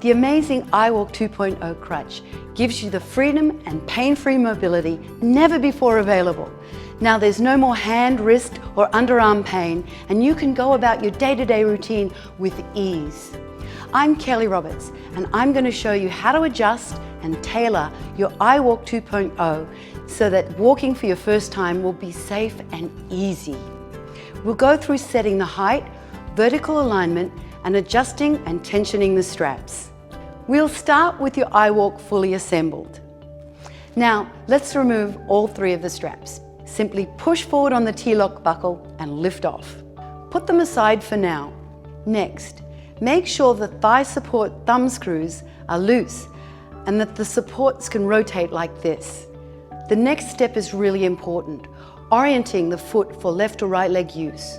The amazing iWALK 2.0 Crutch gives you the freedom and pain-free mobility never before available. Now there's no more hand, wrist or underarm pain, and you can go about your day-to-day routine with ease. I'm Kelly Roberts, and I'm going to show you how to adjust and tailor your iWALK 2.0 so that walking for your first time will be safe and easy. We'll go through setting the height, vertical alignment, and adjusting and tensioning the straps. We'll start with your iWALK fully assembled. Now, let's remove all three of the straps. Simply push forward on the T-lock buckle and lift off. Put them aside for now. Next, make sure the thigh support thumb screws are loose and that the supports can rotate like this. The next step is really important, orienting the foot for left or right leg use.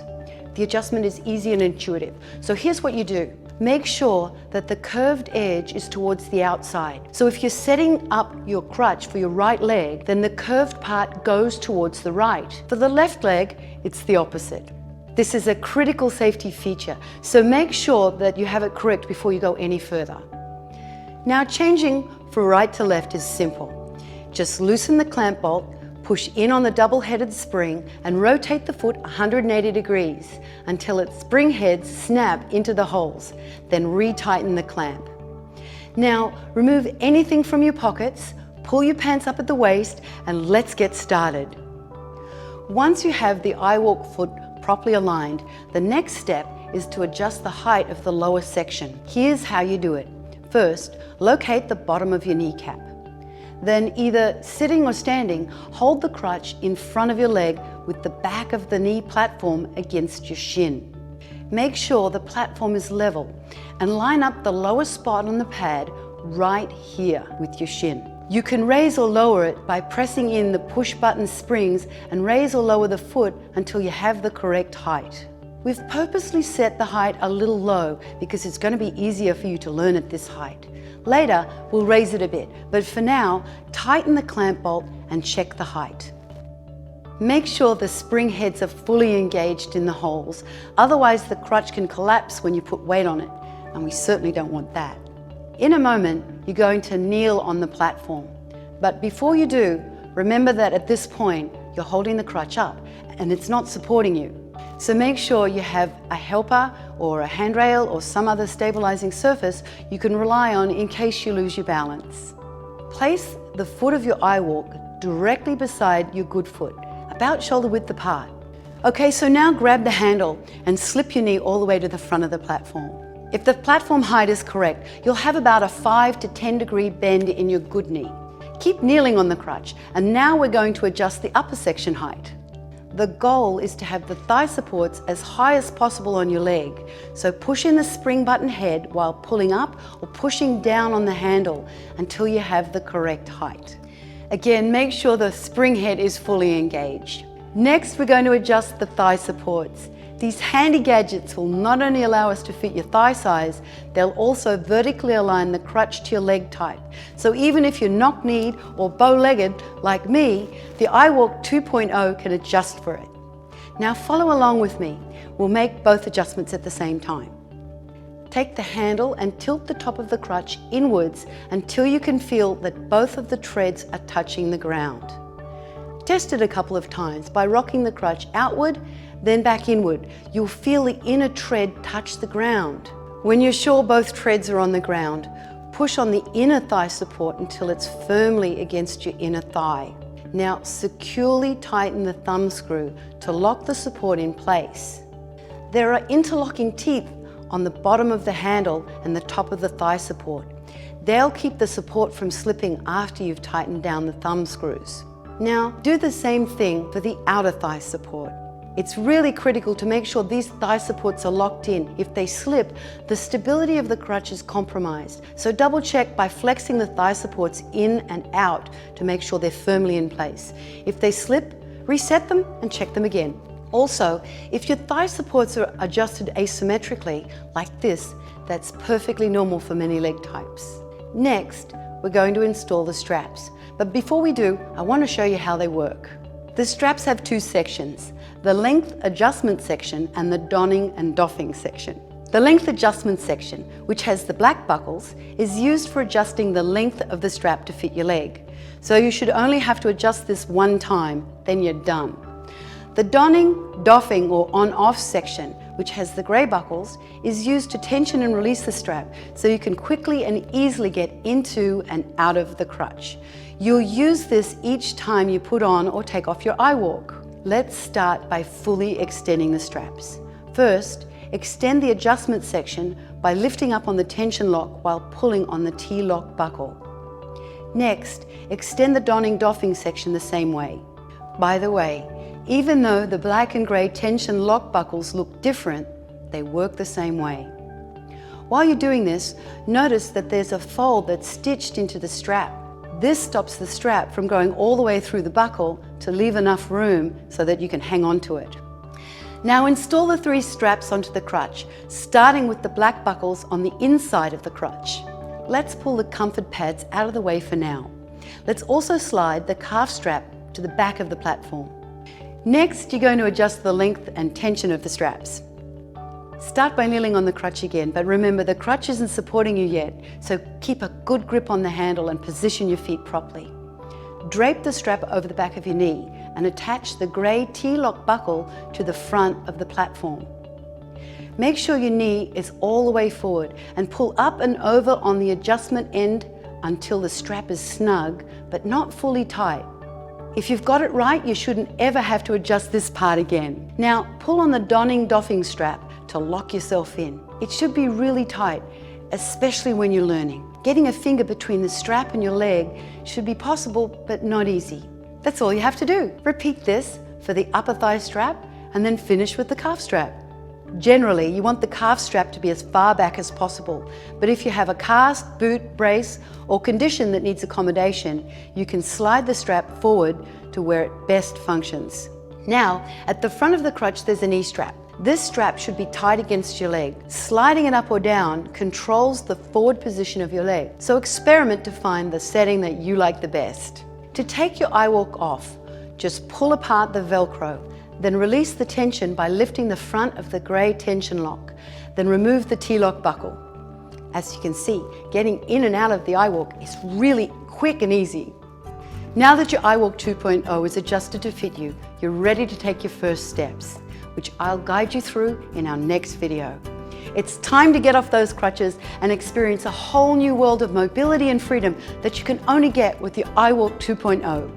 The adjustment is easy and intuitive. So here's what you do. Make sure that the curved edge is towards the outside. So if you're setting up your crutch for your right leg, then the curved part goes towards the right. For the left leg, it's the opposite. This is a critical safety feature, so make sure that you have it correct before you go any further. Now changing from right to left is simple. Just loosen the clamp bolt, push in on the double-headed spring and rotate the foot 180 degrees until its spring heads snap into the holes, then retighten the clamp. Now remove anything from your pockets, pull your pants up at the waist, and let's get started. Once you have the iWALK foot properly aligned, the next step is to adjust the height of the lower section. Here's how you do it. First, locate the bottom of your kneecap. Then, either sitting or standing, hold the crutch in front of your leg with the back of the knee platform against your shin. Make sure the platform is level and line up the lowest spot on the pad right here with your shin. You can raise or lower it by pressing in the push button springs and raise or lower the foot until you have the correct height. We've purposely set the height a little low because it's going to be easier for you to learn at this height. Later, we'll raise it a bit, but for now, tighten the clamp bolt and check the height. Make sure the spring heads are fully engaged in the holes, otherwise the crutch can collapse when you put weight on it, and we certainly don't want that. In a moment, you're going to kneel on the platform, but before you do, remember that at this point, you're holding the crutch up and it's not supporting you. So make sure you have a helper or a handrail or some other stabilizing surface you can rely on in case you lose your balance. Place the foot of your iWALK directly beside your good foot, about shoulder width apart. Okay, so now grab the handle and slip your knee all the way to the front of the platform. If the platform height is correct, you'll have about a 5 to 10 degree bend in your good knee. Keep kneeling on the crutch, and now we're going to adjust the upper section height. The goal is to have the thigh supports as high as possible on your leg, so push in the spring button head while pulling up or pushing down on the handle until you have the correct height. Again, make sure the spring head is fully engaged. Next, we're going to adjust the thigh supports. These handy gadgets will not only allow us to fit your thigh size, they'll also vertically align the crutch to your leg type. So even if you're knock-kneed or bow-legged like me, the iWALK 2.0 can adjust for it. Now follow along with me. We'll make both adjustments at the same time. Take the handle and tilt the top of the crutch inwards until you can feel that both of the treads are touching the ground. Test it a couple of times by rocking the crutch outward, then back inward. You'll feel the inner tread touch the ground. When you're sure both treads are on the ground, push on the inner thigh support until it's firmly against your inner thigh. Now securely tighten the thumb screw to lock the support in place. There are interlocking teeth on the bottom of the handle and the top of the thigh support. They'll keep the support from slipping after you've tightened down the thumb screws. Now do the same thing for the outer thigh support. It's really critical to make sure these thigh supports are locked in. If they slip, the stability of the crutch is compromised. So double check by flexing the thigh supports in and out to make sure they're firmly in place. If they slip, reset them and check them again. Also, if your thigh supports are adjusted asymmetrically, like this, that's perfectly normal for many leg types. Next, we're going to install the straps. But before we do, I want to show you how they work. The straps have two sections, the length adjustment section and the donning and doffing section. The length adjustment section, which has the black buckles, is used for adjusting the length of the strap to fit your leg. So you should only have to adjust this one time, then you're done. The donning, doffing or on-off section, which has the grey buckles, is used to tension and release the strap so you can quickly and easily get into and out of the crutch. You'll use this each time you put on or take off your iWALK. Let's start by fully extending the straps. First, extend the adjustment section by lifting up on the tension lock while pulling on the T-lock buckle. Next, extend the donning doffing section the same way. By the way, even though the black and grey tension lock buckles look different, they work the same way. While you're doing this, notice that there's a fold that's stitched into the strap. This stops the strap from going all the way through the buckle to leave enough room so that you can hang on to it. Now install the 3 straps onto the crutch, starting with the black buckles on the inside of the crutch. Let's pull the comfort pads out of the way for now. Let's also slide the calf strap to the back of the platform. Next, you're going to adjust the length and tension of the straps. Start by kneeling on the crutch again, but remember the crutch isn't supporting you yet, so keep a good grip on the handle and position your feet properly. Drape the strap over the back of your knee and attach the grey T-lock buckle to the front of the platform. Make sure your knee is all the way forward and pull up and over on the adjustment end until the strap is snug but not fully tight. If you've got it right, you shouldn't ever have to adjust this part again. Now pull on the donning doffing strap to lock yourself in. It should be really tight, especially when you're learning. Getting a finger between the strap and your leg should be possible, but not easy. That's all you have to do. Repeat this for the upper thigh strap and then finish with the calf strap. Generally, you want the calf strap to be as far back as possible, but if you have a cast, boot, brace, or condition that needs accommodation, you can slide the strap forward to where it best functions. Now, at the front of the crutch, there's a knee strap. This strap should be tight against your leg. Sliding it up or down controls the forward position of your leg, so experiment to find the setting that you like the best. To take your iWALK off, just pull apart the Velcro, then release the tension by lifting the front of the grey tension lock, then remove the T-lock buckle. As you can see, getting in and out of the iWALK is really quick and easy. Now that your iWALK 2.0 is adjusted to fit you, you're ready to take your first steps, which I'll guide you through in our next video. It's time to get off those crutches and experience a whole new world of mobility and freedom that you can only get with your iWALK 2.0.